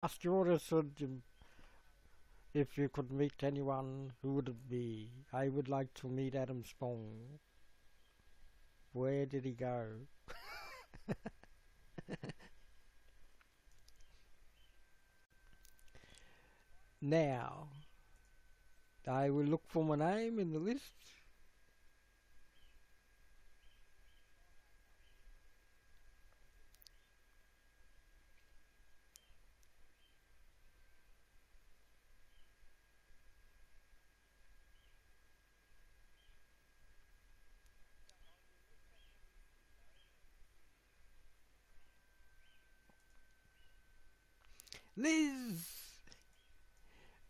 Asked your surgeon if you could meet anyone, who would it be? I would like to meet Adam Spong. Where did he go? Now, I will look for my name in the list. Liz!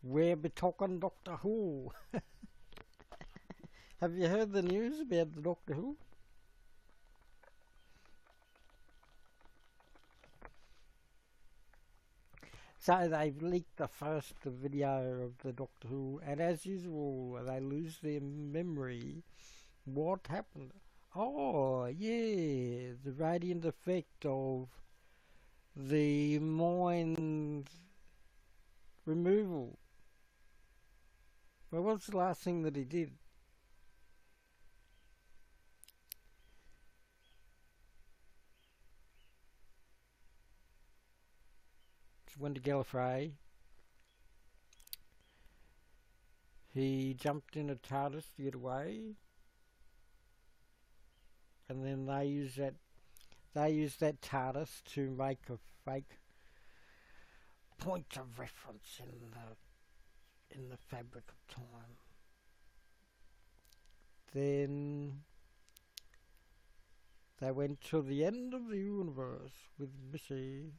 We're be talking Doctor Who. Have you heard the news about the Doctor Who? So they've leaked the first video of the Doctor Who, and as usual, they lose their memory. What happened? Oh, yeah, the radiant effect of the mind removal. Well, what's the last thing that he did? He went to Gallifrey. He jumped in a TARDIS to get away, and then they used that TARDIS to make a fake point of reference in the fabric of time. Then they went to the end of the universe with Missy.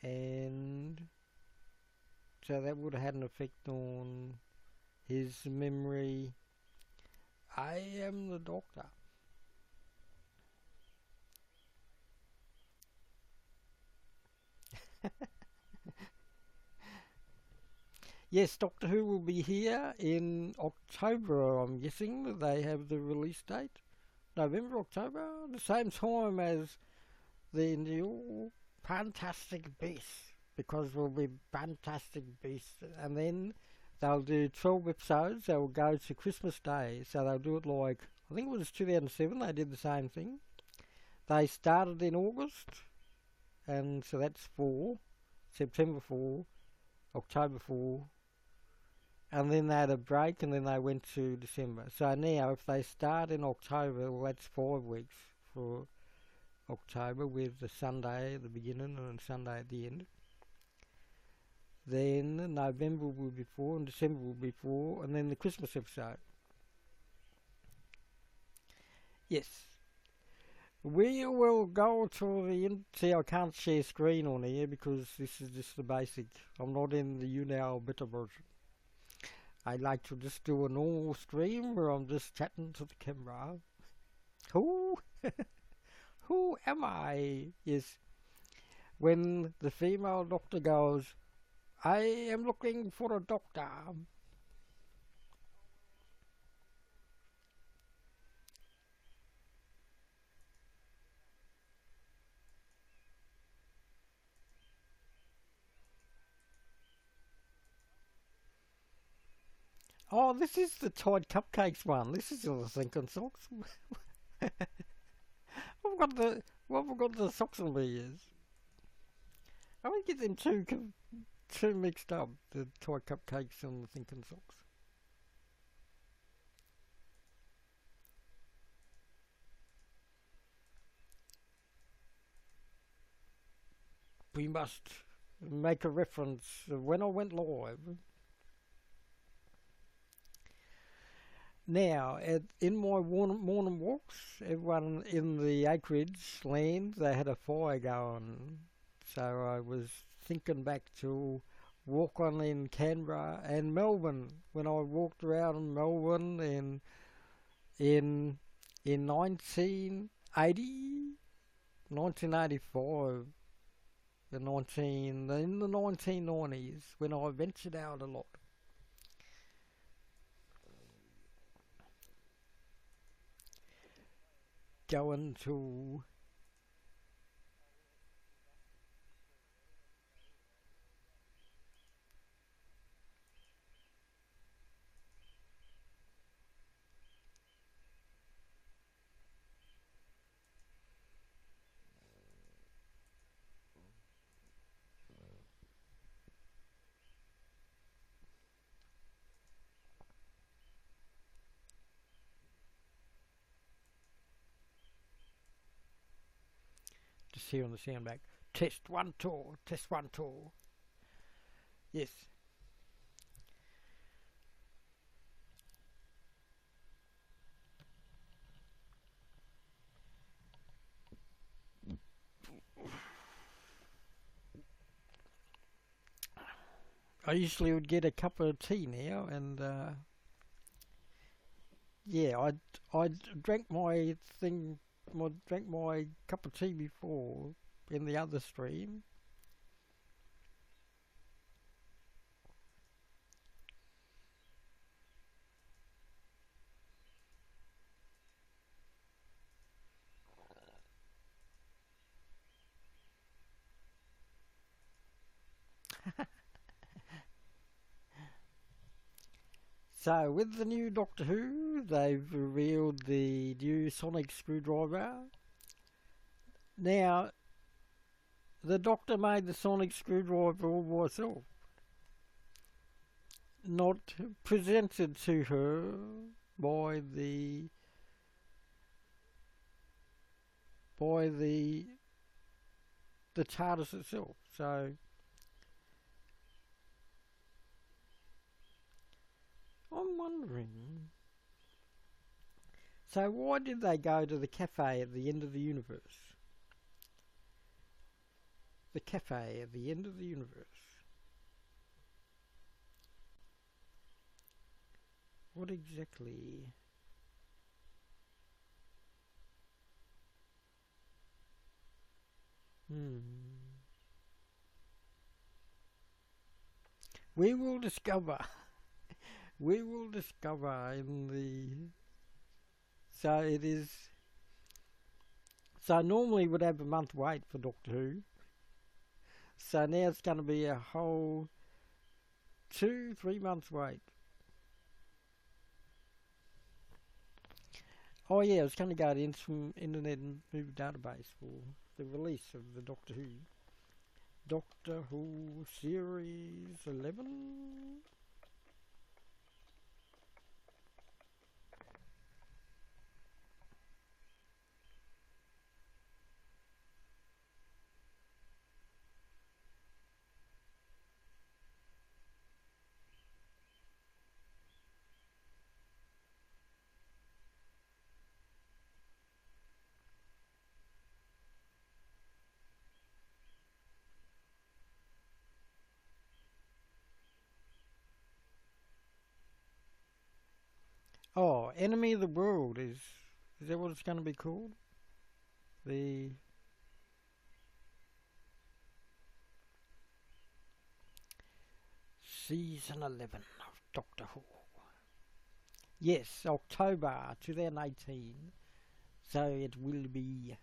And so that would have had an effect on his memory. I am the Doctor. Yes, Doctor Who will be here in October, I'm guessing. They have the release date. November, October, the same time as the new Fantastic Beasts, because we'll be Fantastic Beasts, and then they'll do 12 episodes. They'll go to Christmas Day, so they'll do it like, I think it was 2007, they did the same thing. They started in August, and so that's 4, September 4, October 4, and then they had a break, and then they went to December. So now, if they start in October, well, that's 5 weeks for October, with the Sunday at the beginning and Sunday at the end. Then November will be 4, and December will be 4, and then the Christmas episode. Yes. We will go to the see, I can't share screen on here because this is just the basic. I'm not in the YouNow beta version. I like to just do a normal stream where I'm just chatting to the camera. Who? Who am I? Yes. When the female doctor goes, I am looking for a doctor. Oh, this is the Tide Cupcakes one. This is the thinking socks. I've got the socks on my ears. I always get them two mixed up. The Tide Cupcakes and the thinking socks. We must make a reference when I went live. Now, in my morning walks, everyone in the acreage land, they had a fire going. So I was thinking back to walk on in Canberra and Melbourne when I walked around in Melbourne in in 1980, 1985, in the 1990s when I ventured out a lot. going to just hear on the sound back. Test 1 2, test 1 2. Yes. I usually would get a cup of tea now, and yeah, I'd drank my thing, drank my cup of tea before in the other stream. So with the new Doctor Who, they've revealed the new sonic screwdriver. Now, the Doctor made the sonic screwdriver all by herself, not presented to her by the TARDIS itself. So I'm wondering. So why did they go to the cafe at the end of the universe? The cafe at the end of the universe. What exactly? We will discover. We will discover in the. So it is. So normally we'd have a month wait for Doctor Who. So now it's going to be a whole 2-3 months wait. Oh yeah, it's going to go into some Internet Movie Database for the release of the Doctor Who Series 11. Oh, Enemy of the World is that what it's going to be called? The Season 11 of Doctor Who. Yes, October 2018. So it will be.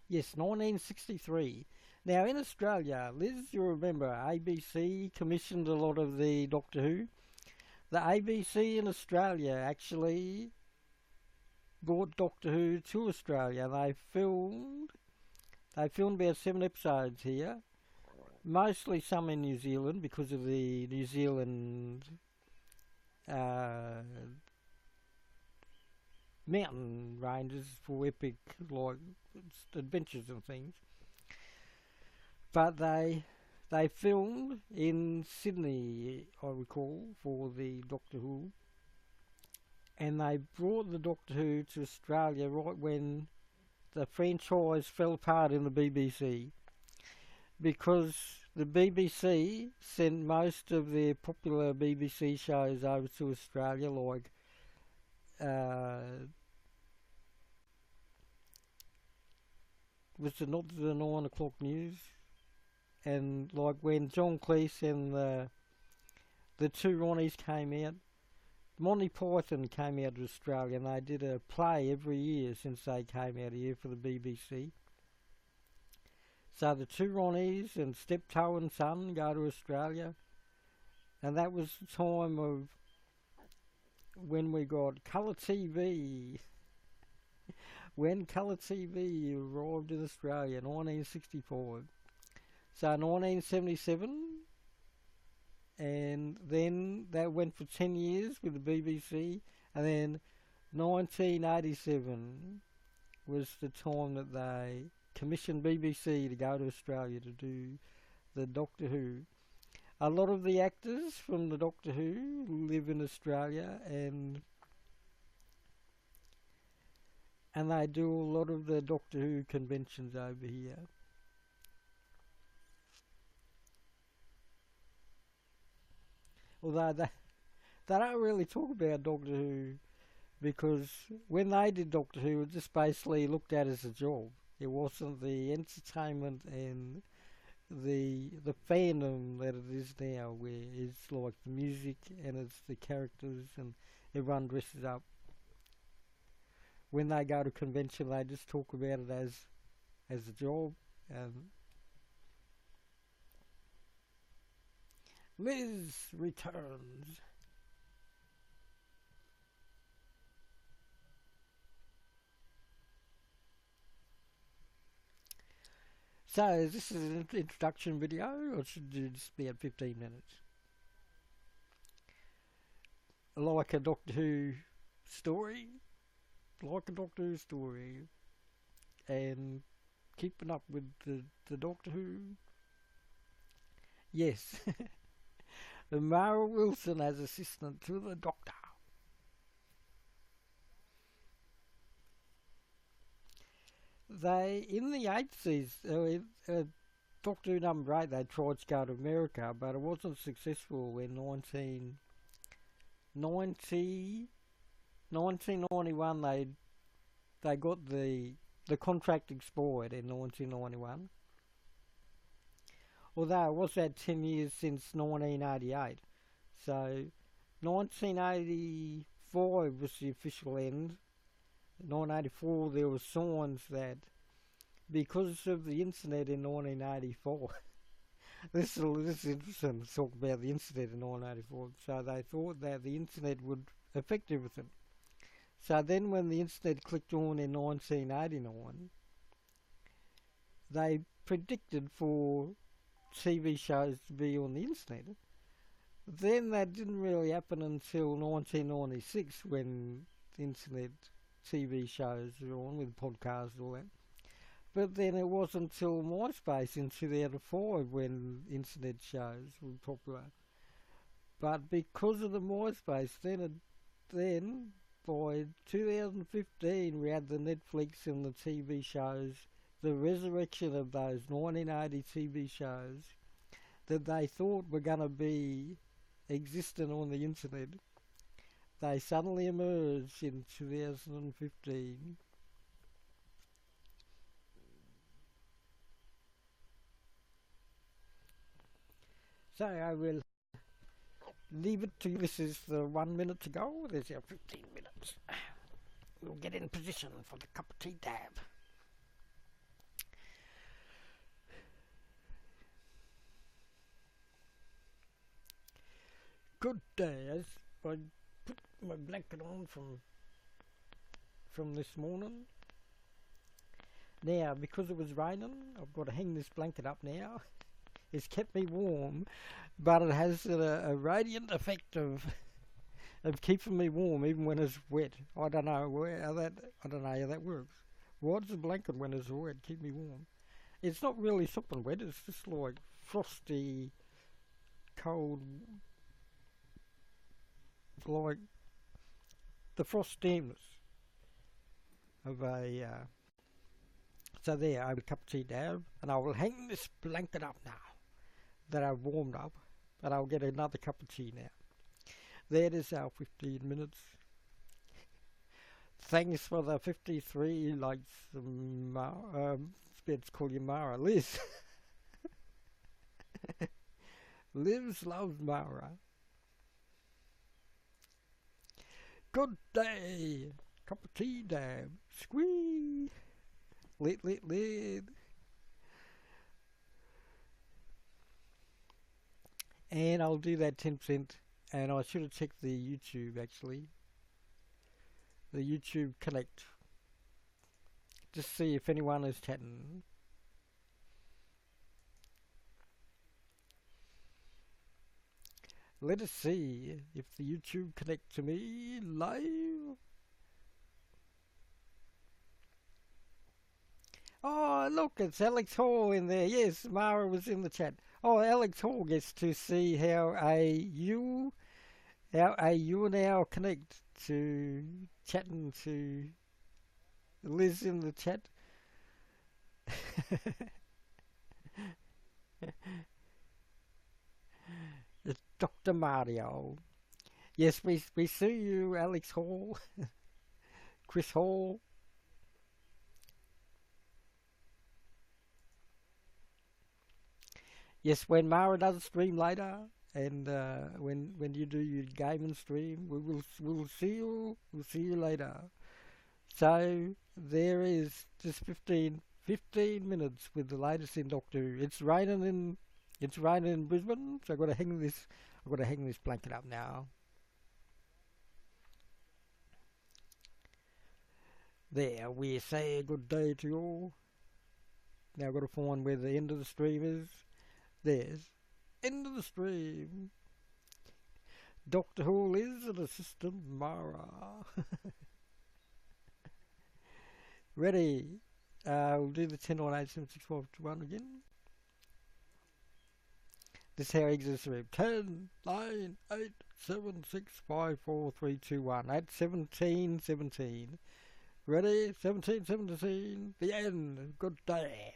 Yes, 1963. Now in Australia, Liz, you remember ABC commissioned a lot of the Doctor Who. The ABC in Australia actually brought Doctor Who to Australia. They filmed about 7 episodes here, mostly some in New Zealand because of the New Zealand uh, mountain ranges for epic like adventures and things. But they filmed in Sydney, I recall, for the Doctor Who, and they brought the Doctor Who to Australia right when the franchise fell apart in the BBC, because the BBC sent most of their popular BBC shows over to Australia, like was not the 9 o'clock news, and like when John Cleese and the two Ronnies came out, Monty Python came out of Australia, and they did a play every year since they came out here for the BBC. So the two Ronnies and Steptoe and Son go to Australia, and that was the time of when we got colour TV. When colour TV arrived in Australia, 1965. So 1977, and then that went for 10 years with the BBC, and then 1987 was the time that they commissioned BBC to go to Australia to do the Doctor Who. A lot of the actors from the Doctor Who live in Australia, and they do a lot of the Doctor Who conventions over here. Although they don't really talk about Doctor Who, because when they did Doctor Who, it just basically looked at as a job. It wasn't the entertainment and the fandom that it is now, where it's like the music and it's the characters and everyone dresses up. When they go to convention, they just talk about it as a job. And Liz returns. So this is an introduction video, or should it just be at 15 minutes? Like a Doctor Who story, and keeping up with the Doctor Who. Yes, the Mara Wilson as assistant to the Doctor. They, in the 8th season, Doctor Who number 8, they tried to go to America, but it wasn't successful in 1991. They got the contract expired in 1991. Although it was that 10 years since 1988. So 1985 was the official end. 1984 there were signs that because of the incident in 1984, this is interesting to talk about the incident in 1984. So they thought that the internet would affect everything. So then when the internet clicked on in 1989, they predicted for TV shows to be on the internet. Then that didn't really happen until 1996, when the internet TV shows were on with podcasts and all that. But then it wasn't until MySpace in 2005 when internet shows were popular. But because of the MySpace, then by 2015 we had the Netflix and the TV shows, the resurrection of those 1980 TV shows that they thought were going to be existent on the internet. They suddenly emerged in 2015. So I will leave it to you. This is the 1 minute to go. There's our 15 minutes. We'll get in position for the cup of tea dab. Good day. As I put my blanket on from this morning. Now, because it was raining, I've got to hang this blanket up now. It's kept me warm, but it has a radiant effect of keeping me warm even when it's wet. I don't know how that works. Why does the blanket when it's wet keep me warm? It's not really sopping wet. It's just like frosty, cold, like the frostiness of a. So there, I have a cup of tea down, and I will hang this blanket up now that I've warmed up, and I'll get another cup of tea now. That is our 15 minutes. Thanks for the 53 likes, Let's call you Mara. Liz. Liz loves Mara. Good day. Cup of tea, damn. Squee. Lit. And I'll do that 10%. And I should have checked the YouTube actually. The YouTube Connect. Just see if anyone is chatting. Let us see if the YouTube connect to me live. Oh, look, it's Alex Hall in there. Yes, Mara was in the chat. Oh, Alex Hall gets to see how you now connect to chatting to Liz in the chat. It's Dr. Mario. Yes, we see you, Alex Hall, Chris Hall. Yes, when Mara does stream later, and when you do your gaming stream, we'll see you. We'll see you later. So there is just 15 minutes with the latest in Doctor Who. It's raining in Brisbane, so I've got to hang this blanket up now. There, we say good day to you all. Now I've got to find where the end of the stream is. There's end of the stream. Doctor Who is an assistant Mara. Ready? We'll do the 10 on 8 7 6 5 2 1 again. This is how exits the room. 10, 9, 8, 7, 6, 5, 4, 3, 2, 1. At 17, 17. Ready? 17, 17. The end. Good day.